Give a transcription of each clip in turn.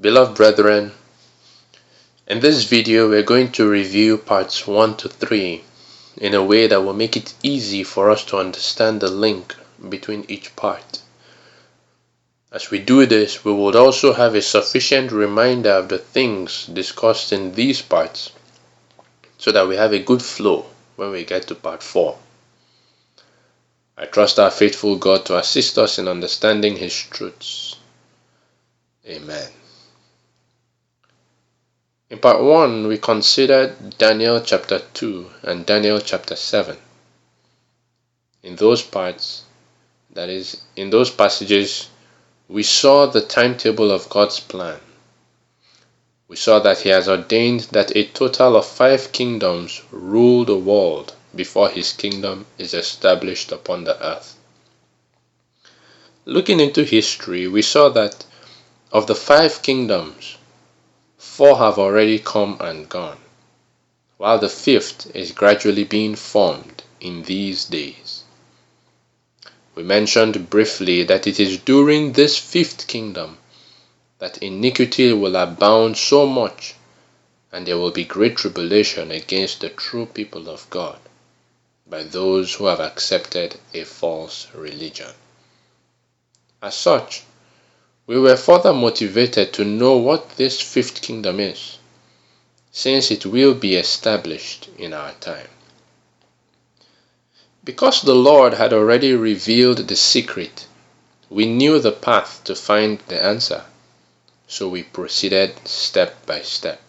Beloved brethren, in this video we're going to review parts 1 to 3 in a way that will make it easy for us to understand the link between each part. As we do this, we will also have a sufficient reminder of the things discussed in these parts so that we have a good flow when we get to part 4. I trust our faithful God to assist us in understanding His truths. Amen. In part 1, we considered Daniel chapter 2 and Daniel chapter 7. In those parts, that is, in those passages, we saw the timetable of God's plan. We saw that He has ordained that a total of 5 kingdoms rule the world before His kingdom is established upon the earth. Looking into history, we saw that of the 5 kingdoms, 4 have already come and gone, while the 5th is gradually being formed in these days. We mentioned briefly that it is during this 5th kingdom that iniquity will abound so much, and there will be great tribulation against the true people of God by those who have accepted a false religion. As such, we were further motivated to know what this 5th kingdom is, since it will be established in our time. Because the Lord had already revealed the secret, we knew the path to find the answer, so we proceeded step by step.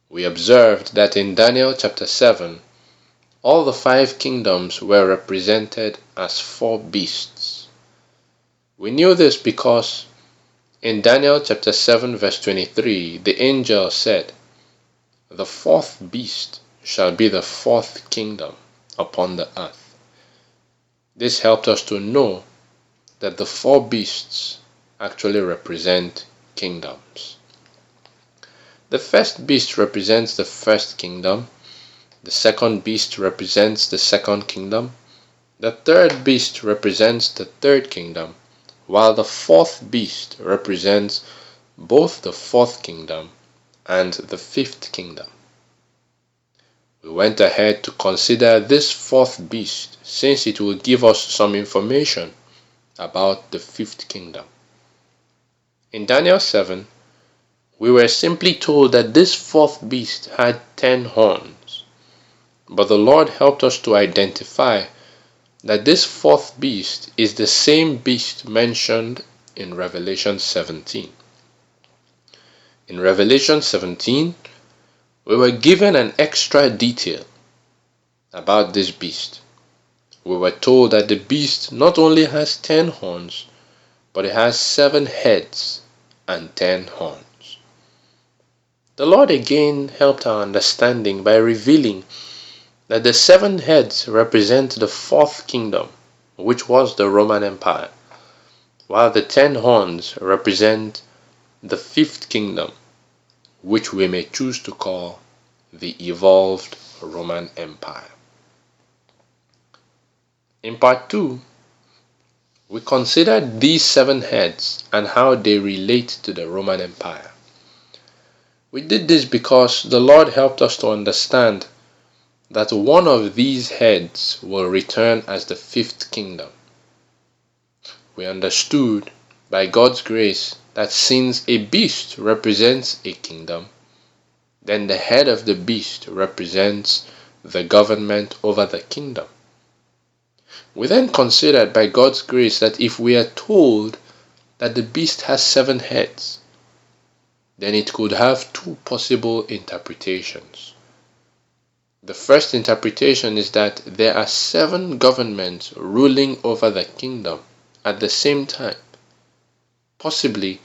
We observed that in Daniel chapter 7, all the 5 kingdoms were represented as 4 beasts. We knew this because in Daniel chapter 7 verse 23, the angel said, "The 4th beast shall be the 4th kingdom upon the earth." This helped us to know that the 4 beasts actually represent kingdoms. The first beast represents the 1st kingdom, the 2nd beast represents the 2nd kingdom, the 3rd beast represents the 3rd kingdom, while the 4th beast represents both the 4th kingdom and the 5th kingdom. We went ahead to consider this 4th beast since it will give us some information about the 5th kingdom. In Daniel 7, we were simply told that this 4th beast had 10 horns, but the Lord helped us to identify that this 4th beast is the same beast mentioned in Revelation 17. In Revelation 17, we were given an extra detail about this beast. We were told that the beast not only has 10 horns, but it has 7 heads and 10 horns. The Lord again helped our understanding by revealing that the 7 heads represent the 4th kingdom, which was the Roman Empire, while the 10 horns represent the 5th kingdom, which we may choose to call the evolved Roman Empire. In part 2, we considered these 7 heads and how they relate to the Roman Empire. We did this because the Lord helped us to understand that one of these heads will return as the 5th kingdom. We understood by God's grace that since a beast represents a kingdom, then the head of the beast represents the government over the kingdom. We then considered by God's grace that if we are told that the beast has 7 heads, then it could have 2 possible interpretations. The first interpretation is that there are 7 governments ruling over the kingdom at the same time, possibly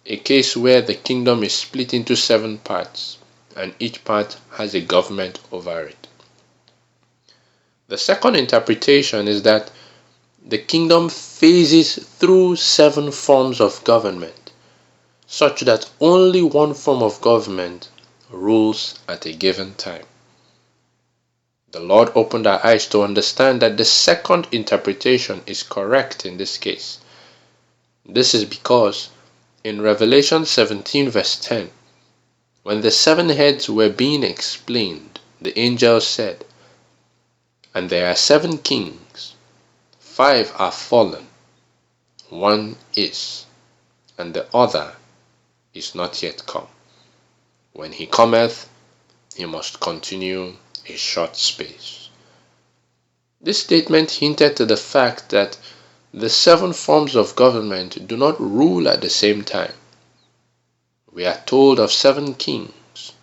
a case where the kingdom is split into 7 parts and each part has a government over it. The second interpretation is that the kingdom phases through 7 forms of government, such that only one form of government rules at a given time. The Lord opened our eyes to understand that the second interpretation is correct in this case. This is because In Revelation 17 verse 10, when the 7 heads were being explained, the angel said, "And there are 7 kings, 5 are fallen, 1 is, and the other is not yet come. When he cometh, he must continue a short space." This statement hinted to the fact that the 7 forms of government do not rule at the same time. We are told of 7 kings,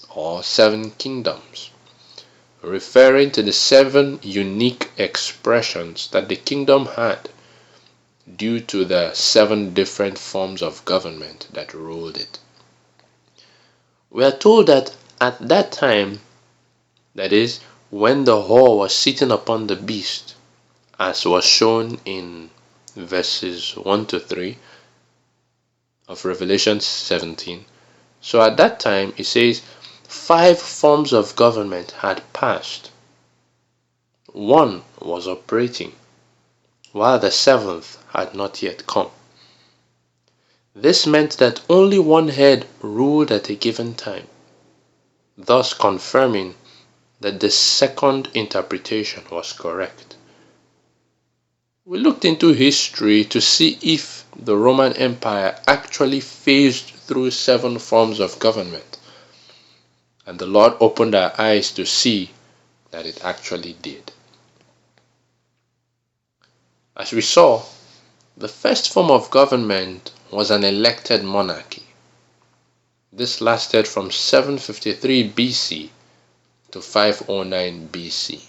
or 7 kingdoms, referring to the 7 unique expressions that the kingdom had due to the 7 different forms of government that ruled it. We are told that at that time, that is, when the whore was sitting upon the beast, as was shown in verses 1 to 3 of Revelation 17. So at that time, it says 5 forms of government had passed. 1 was operating, while the 7th had not yet come. This meant that only 1 head ruled at a given time, thus confirming that the second interpretation was correct. We looked into history to see if the Roman Empire actually phased through 7 forms of government, and the Lord opened our eyes to see that it actually did. As we saw, the first form of government was an elected monarchy. This lasted from 753 BC to 509 BC.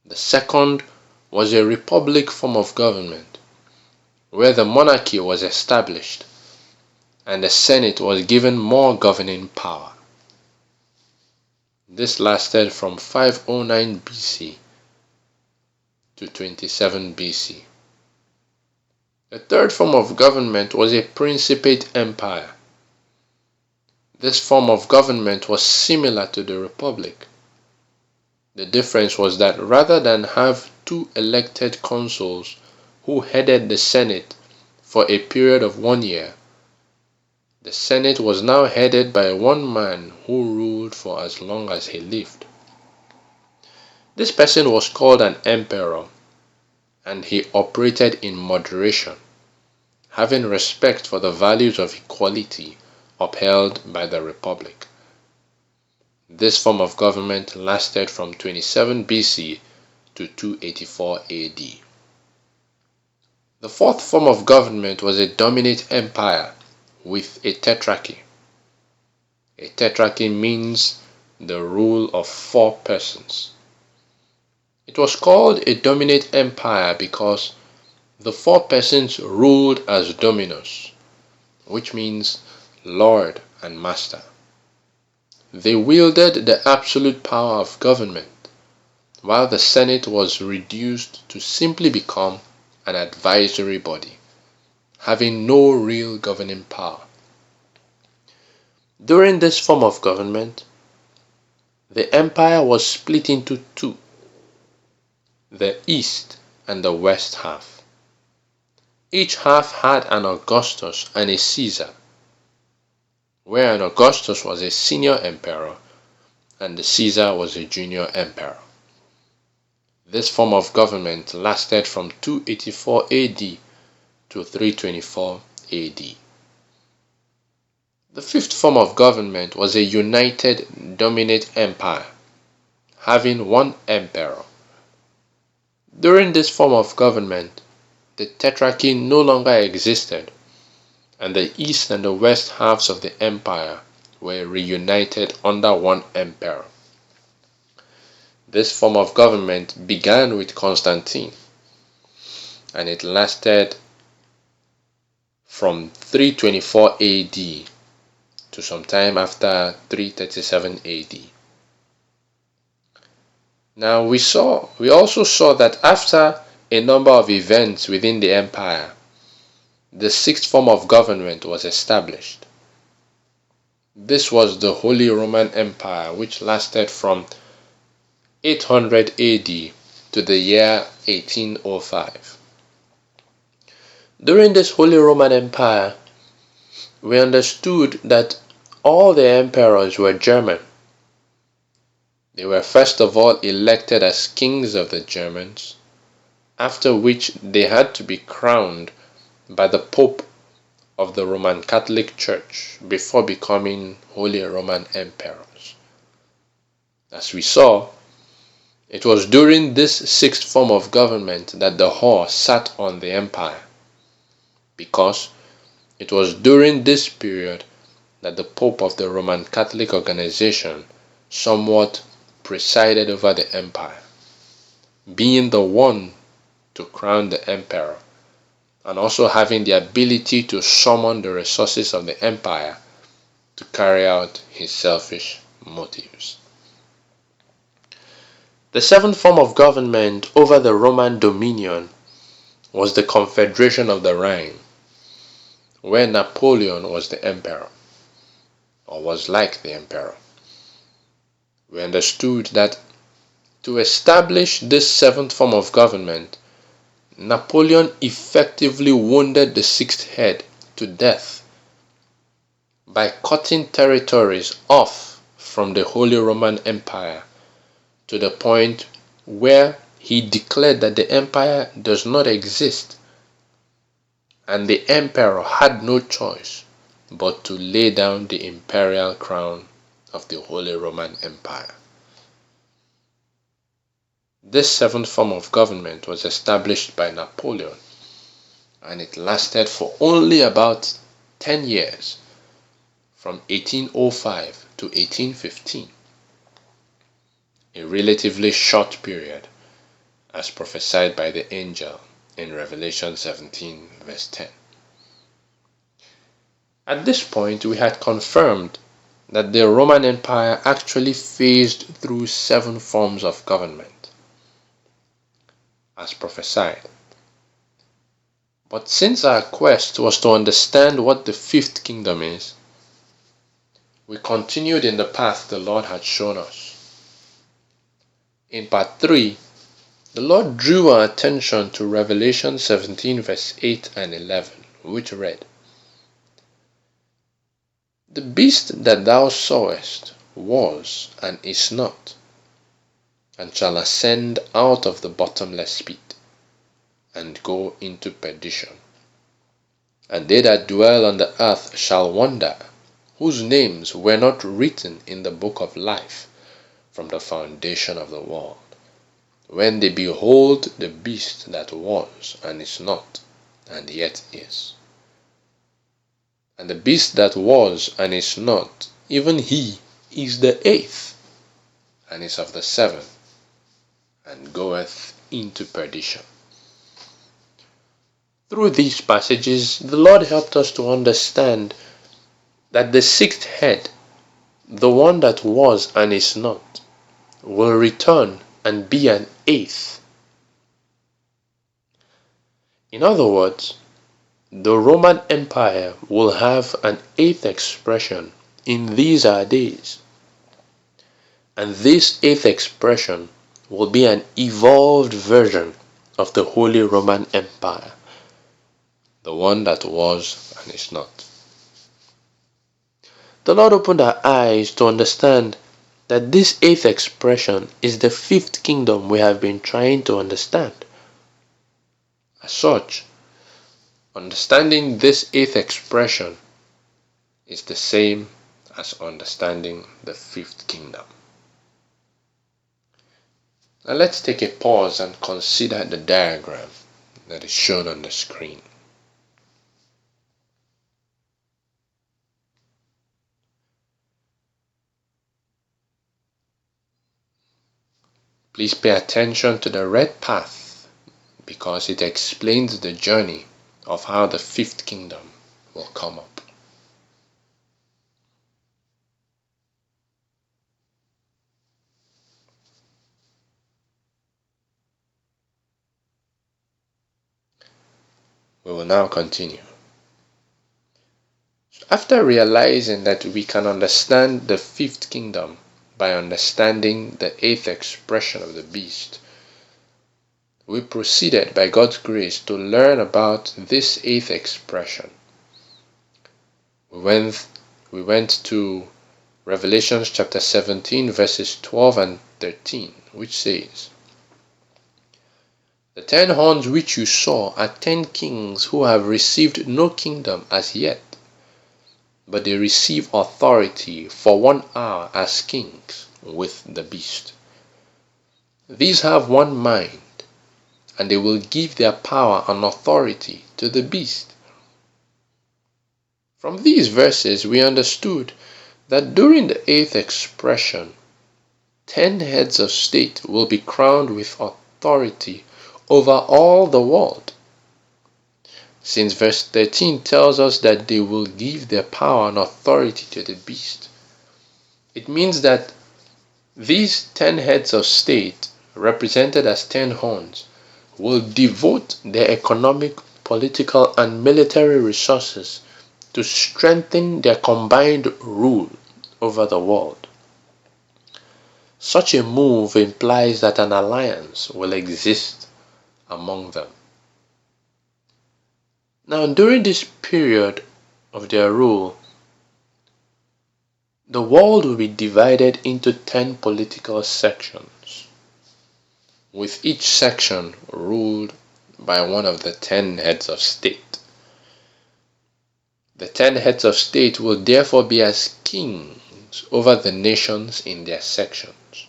The second was a republic form of government, where the monarchy was established and the Senate was given more governing power. This lasted from 509 BC to 27 BC. The third form of government was a principate empire. This form of government was similar to the republic. The difference was that rather than have 2 elected consuls who headed the Senate for a period of 1 year, the Senate was now headed by 1 man who ruled for as long as he lived. This person was called an emperor, and he operated in moderation, having respect for the values of equality upheld by the republic. This form of government lasted from 27 BC to 284 AD. The fourth form of government was a dominate empire with a tetrarchy. A tetrarchy means the rule of 4 persons. It was called a dominate empire because the 4 persons ruled as dominus, which means lord and master. They wielded the absolute power of government, while the Senate was reduced to simply become an advisory body, having no real governing power. During this form of government, the empire was split into 2, the east and the west half. Each half had an Augustus and a Caesar, where an Augustus was a senior emperor and the Caesar was a junior emperor. This form of government lasted from 284 AD to 324 AD. The fifth form of government was a united dominate empire, having 1 emperor. During this form of government, the tetrarchy no longer existed, and the east and the west halves of the empire were reunited under 1 emperor. This form of government began with Constantine, and it lasted from 324 AD to sometime after 337 AD. Now we also saw that after a number of events within the empire, the 6th form of government was established. This was the Holy Roman Empire, which lasted from 800 AD to the year 1805. During this Holy Roman Empire, we understood that all the emperors were German. They were first of all elected as kings of the Germans, after which they had to be crowned by the Pope of the Roman Catholic Church before becoming Holy Roman Emperors. As we saw, it was during this sixth form of government that the whore sat on the empire, because it was during this period that the Pope of the Roman Catholic organization somewhat presided over the empire, being the one to crown the emperor and also having the ability to summon the resources of the empire to carry out his selfish motives. The seventh form of government over the Roman dominion was the Confederation of the Rhine, where Napoleon was the emperor, or was like the emperor. We understood that to establish this seventh form of government, Napoleon effectively wounded the sixth head to death by cutting territories off from the Holy Roman Empire to the point where he declared that the empire does not exist, and the emperor had no choice but to lay down the imperial crown of the Holy Roman Empire. This seventh form of government was established by Napoleon, and it lasted for only about 10 years, from 1805 to 1815, a relatively short period as prophesied by the angel in Revelation 17 verse 10. At this point, we had confirmed that the Roman Empire actually phased through 7 forms of government, as prophesied. But since our quest was to understand what the fifth kingdom is, we continued in the path the Lord had shown us. In part 3, the Lord drew our attention to Revelation 17 verse 8 and 11, which read, "The beast that thou sawest was and is not, and shall ascend out of the bottomless pit, and go into perdition. And they that dwell on the earth shall wonder, whose names were not written in the book of life from the foundation of the world, when they behold the beast that was and is not, and yet is. And the beast that was and is not, even he is the 8th, and is of the 7th, and goeth into perdition." Through these passages, the Lord helped us to understand that the 6th head, the one that was and is not, will return and be an 8th. In other words, the Roman Empire will have an 8th expression in these our days. And this 8th expression will be an evolved version of the Holy Roman Empire, the one that was and is not. The Lord opened our eyes to understand that this 8th expression is the 5th kingdom we have been trying to understand. As such, understanding this 8th expression is the same as understanding the 5th kingdom. Now let's take a pause and consider the diagram that is shown on the screen. Please pay attention to the red path because it explains the journey of how the 5th kingdom will come up. We will now continue. After realizing that we can understand the 5th kingdom by understanding the 8th expression of the beast, we proceeded by God's grace to learn about this eighth expression. We went to Revelation chapter 17 verses 12 and 13, which says, "The 10 horns which you saw are 10 kings who have received no kingdom as yet, but they receive authority for 1 hour as kings with the beast. These have one mind, and they will give their power and authority to the beast." From these verses we understood that during the eighth expression, 10 heads of state will be crowned with authority over all the world. Since verse 13 tells us that they will give their power and authority to the beast, it means that these 10 heads of state, represented as 10 horns, will devote their economic, political, and military resources to strengthen their combined rule over the world. Such a move implies that an alliance will exist among them. Now, during this period of their rule, the world will be divided into 10 political sections, with each section ruled by one of the 10 heads of state. The 10 heads of state will therefore be as kings over the nations in their sections.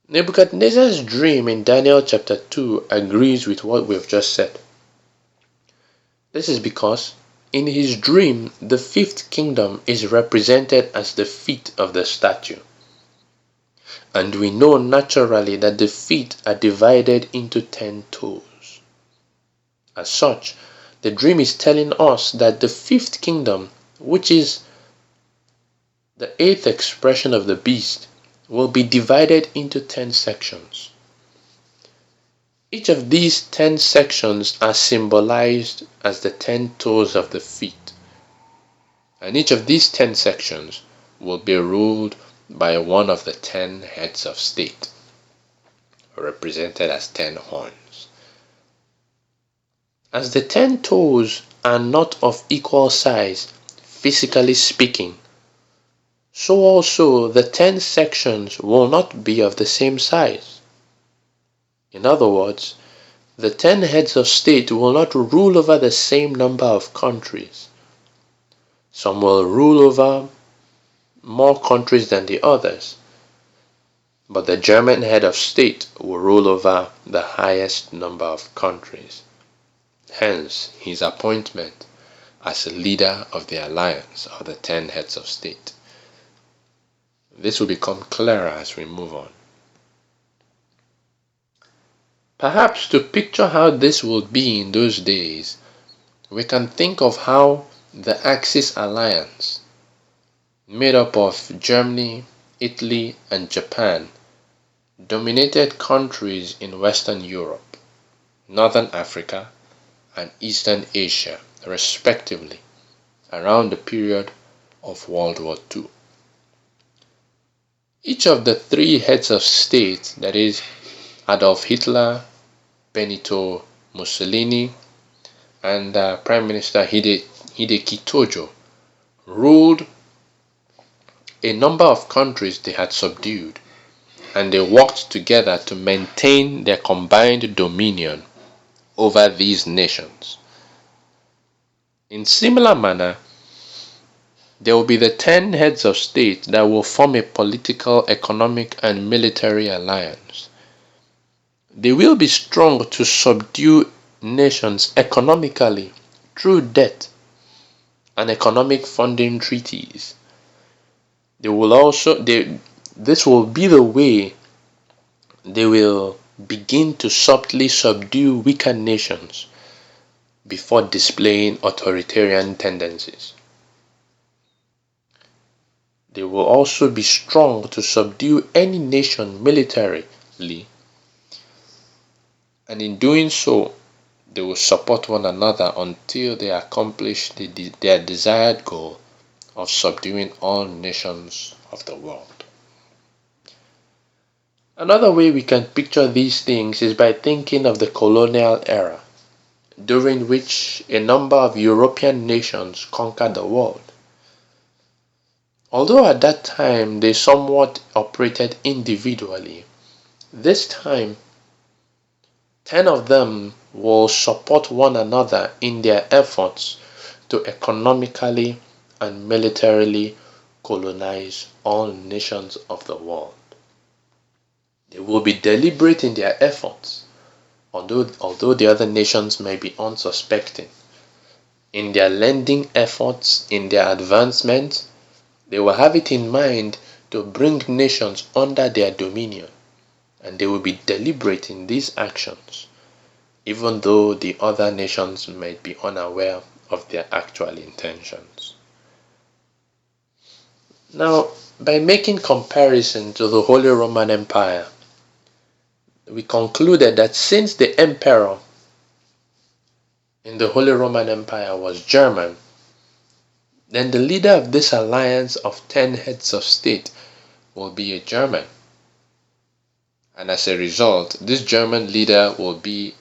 Nebuchadnezzar's dream in Daniel chapter 2 agrees with what we've just said. This is because in his dream, the 5th kingdom is represented as the feet of the statue. And we know naturally that the feet are divided into 10 toes. As such, the dream is telling us that the 5th kingdom, which is the 8th expression of the beast, will be divided into 10 sections. Each of these 10 sections are symbolized as the 10 toes of the feet, and each of these 10 sections will be ruled by one of the 10 heads of state, represented as 10 horns. As the 10 toes are not of equal size, physically speaking, so also the 10 sections will not be of the same size. In other words, the 10 heads of state will not rule over the same number of countries. Some will rule over more countries than the others, but the German head of state will rule over the highest number of countries. Hence, his appointment as a leader of the alliance of the 10 heads of state. This will become clearer as we move on. Perhaps to picture how this would be in those days, we can think of how the Axis alliance, made up of Germany, Italy, and Japan, dominated countries in Western Europe, Northern Africa, and Eastern Asia, respectively, around the period of World War II. Each of the 3 heads of state, that is, Adolf Hitler, Benito Mussolini, and Prime Minister Hideki Tojo, ruled a number of countries they had subdued, and they worked together to maintain their combined dominion over these nations. In similar manner, there will be the 10 heads of state that will form a political, economic, and military alliance. They will be strong to subdue nations economically through debt and economic funding treaties. This will be the way they will begin to subtly subdue weaker nations before displaying authoritarian tendencies. They will also be strong to subdue any nation militarily, and in doing so, they will support one another until they accomplish their desired goal of subduing all nations of the world. Another way we can picture these things is by thinking of the colonial era, during which a number of European nations conquered the world. Although at that time they somewhat operated individually, this time 10 of them will support one another in their efforts to economically and militarily colonize all nations of the world. They will be deliberate in their efforts, although the other nations may be unsuspecting. In their lending efforts, in their advancement, they will have it in mind to bring nations under their dominion, and they will be deliberate in these actions, even though the other nations might be unaware of their actual intentions. Now, by making comparison to the Holy Roman Empire, we concluded that since the emperor in the Holy Roman Empire was German, then the leader of this alliance of 10 heads of state will be a German. And as a result, this German leader will be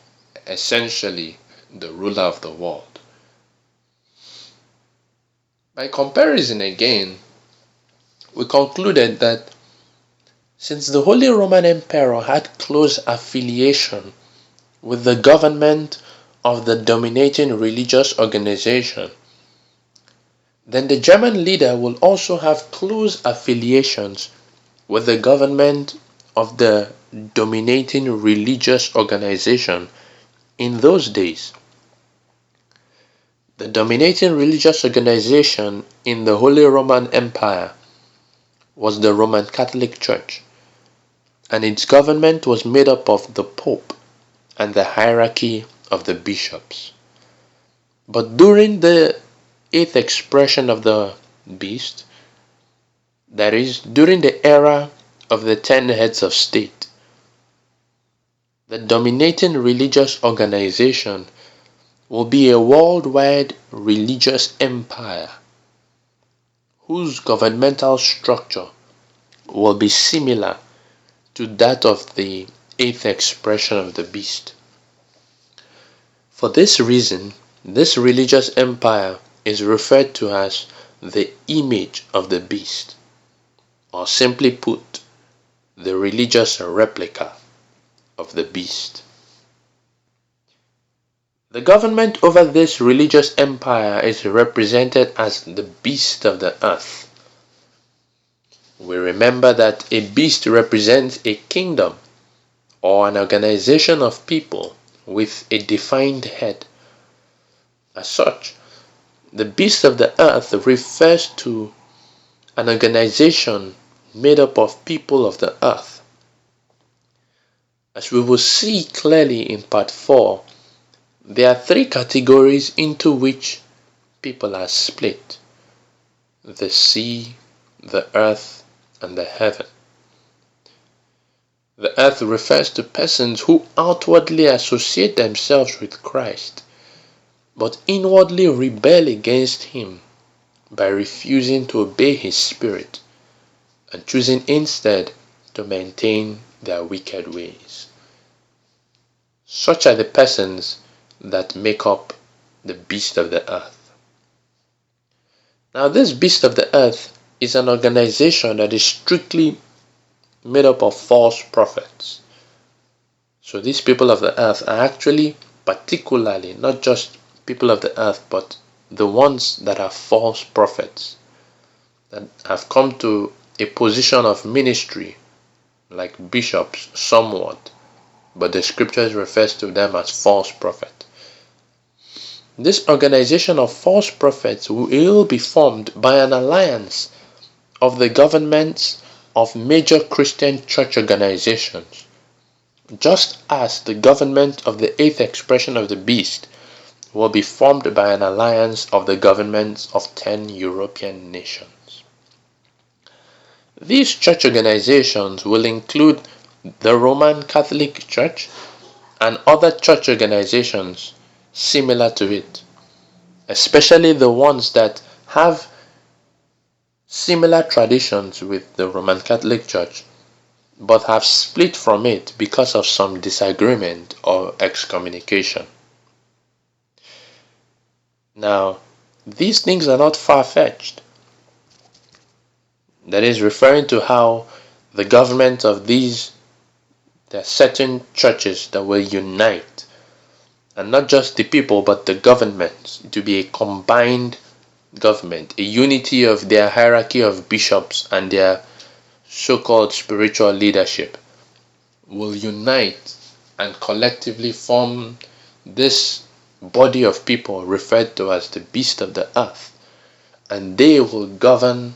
essentially the ruler of the world. By comparison again, we concluded that since the Holy Roman Emperor had close affiliation with the government of the dominating religious organization, then the German leader will also have close affiliations with the government of the dominating religious organization in those days. The dominating religious organization in the Holy Roman Empire was the Roman Catholic Church, and its government was made up of the Pope and the hierarchy of the bishops. But during the 8th expression of the beast, that is, during the era of the 10 heads of state, the dominating religious organization will be a worldwide religious empire whose governmental structure will be similar to that of the 8th expression of the beast. For this reason, this religious empire is referred to as the image of the beast, or simply put, the religious replica of the beast. The government over this religious empire is represented as the beast of the earth. We remember that a beast represents a kingdom or an organization of people with a defined head. As such, the beast of the earth refers to an organization made up of people of the earth. As we will see clearly in part 4, there are 3 categories into which people are split: the sea, the earth, and the heaven. The earth refers to persons who outwardly associate themselves with Christ, but inwardly rebel against him by refusing to obey his spirit and choosing instead to maintain their wicked ways. Such are the persons that make up the beast of the earth. Now, this beast of the earth is an organization that is strictly made up of false prophets. So these people of the earth are actually particularly not just people of the earth, but the ones that are false prophets, that have come to a position of ministry, like bishops somewhat, but the scriptures refers to them as false prophets. This organization of false prophets will be formed by an alliance of the governments of major Christian church organizations, just as the government of the 8th expression of the beast will be formed by an alliance of the governments of 10 European nations. These church organizations will include the Roman Catholic Church and other church organizations similar to it, especially the ones that have similar traditions with the Roman Catholic Church, but have split from it because of some disagreement or excommunication. Now, these things are not far-fetched. That is referring to how the government of there are certain churches that will unite, and not just the people but the government, to be a combined government, a unity of their hierarchy of bishops and their so-called spiritual leadership will unite and collectively form this body of people referred to as the beast of the earth, and they will govern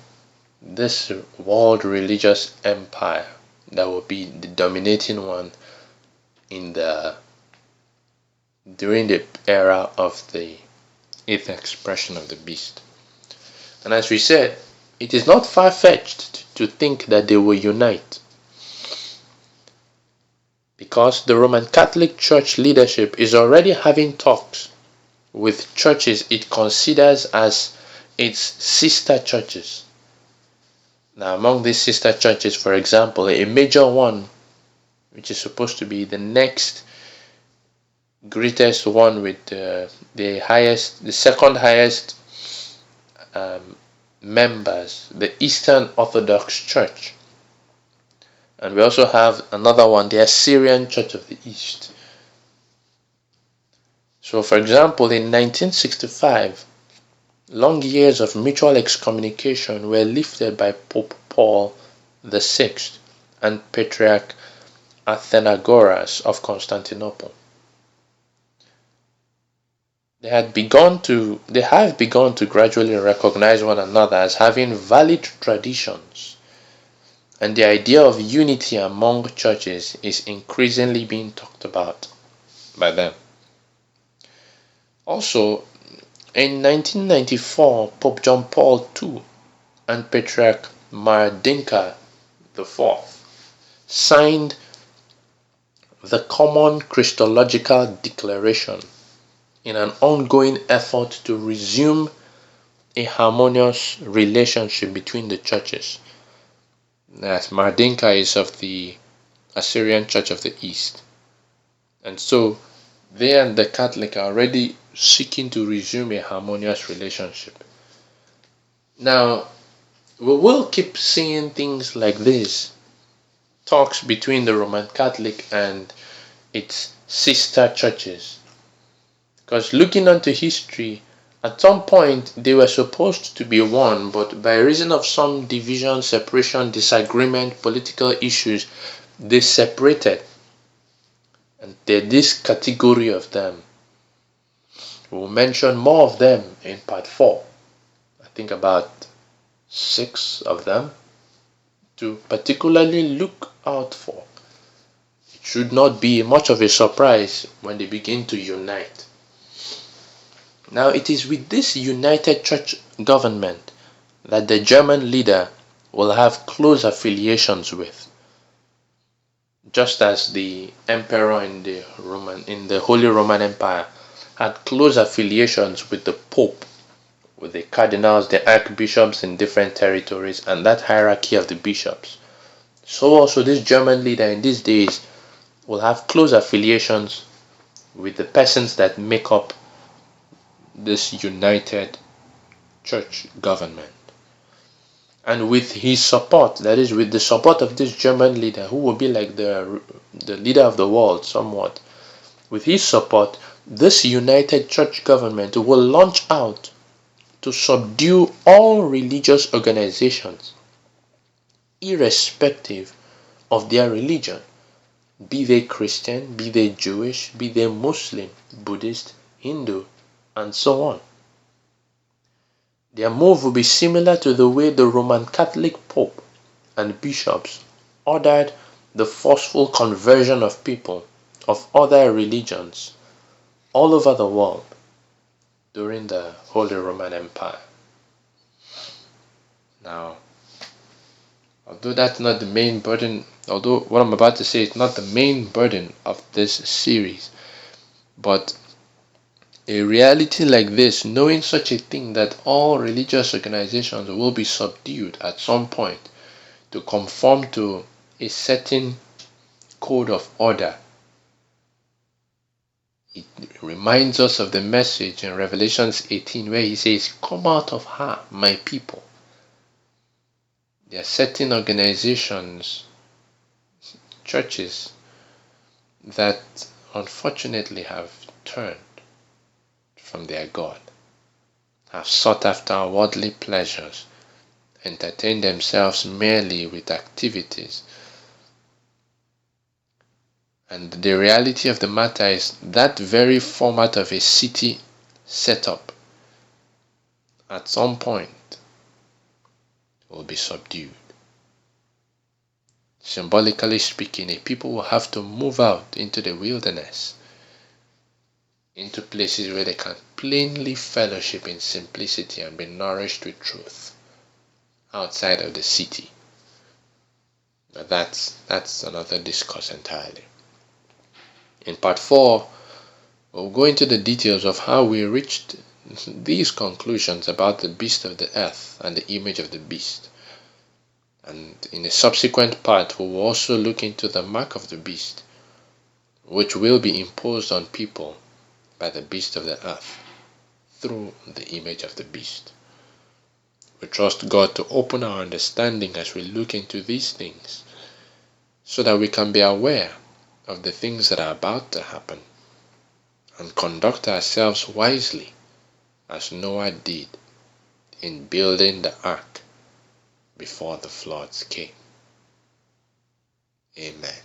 this world religious empire that will be the dominating one during the era of the eighth expression of the beast. And as we said, it is not far-fetched to think that they will unite, because the Roman Catholic Church leadership is already having talks with churches it considers as its sister churches. Now, among these sister churches, for example, a major one, which is supposed to be the next greatest one with the second highest members, the Eastern Orthodox Church. And we also have another one, the Assyrian Church of the East. So, for example, in 1965, long years of mutual excommunication were lifted by Pope Paul VI and Patriarch Athenagoras of Constantinople. They have begun to gradually recognize one another as having valid traditions, and the idea of unity among churches is increasingly being talked about by them. Also, in 1994, Pope John Paul II and Patriarch Marcinka IV signed the Common Christological Declaration in an ongoing effort to resume a harmonious relationship between the churches. As Marcinka is of the Assyrian Church of the East, and so they and the Catholic are already seeking to resume a harmonious relationship. Now, we will keep seeing things like this, talks between the Roman Catholic and its sister churches, because looking onto history, at some point they were supposed to be one, but by reason of some division, separation, disagreement, political issues, they separated. And there's this category of them. We'll mention more of them in part 4. I think about 6 of them to particularly look out for. It should not be much of a surprise when they begin to unite. Now, it is with this united church government that the German leader will have close affiliations with, just as the emperor in the Holy Roman Empire had close affiliations with the Pope, with the cardinals, the archbishops in different territories, and that hierarchy of the bishops. So also this German leader in these days will have close affiliations with the persons that make up this united church government. And with his support, that is, with the support of this German leader, who will be like the leader of the world somewhat, with his support, this united church government will launch out to subdue all religious organizations, irrespective of their religion, be they Christian, be they Jewish, be they Muslim, Buddhist, Hindu, and so on. Their move will be similar to the way the Roman Catholic Pope and bishops ordered the forceful conversion of people of other religions all over the world during the Holy Roman Empire. Now, although that's not the main burden, although what I'm about to say is not the main burden of this series, but a reality like this, knowing such a thing that all religious organizations will be subdued at some point to conform to a certain code of order. It reminds us of the message in Revelation 18 where he says, "Come out of her, my people." There are certain organizations, churches, that unfortunately have turned from their God, have sought after worldly pleasures, entertained themselves merely with activities. And the reality of the matter is that very format of a city setup at some point will be subdued. Symbolically speaking, a people will have to move out into the wilderness, into places where they can plainly fellowship in simplicity and be nourished with truth outside of the city. But that's another discourse entirely. In part 4, we'll go into the details of how we reached these conclusions about the beast of the earth and the image of the beast. And in a subsequent part, we will also look into the mark of the beast, which will be imposed on people by the beast of the earth through the image of the beast. We trust God to open our understanding as we look into these things, so that we can be aware of the things that are about to happen and conduct ourselves wisely as Noah did in building the ark before the floods came. Amen.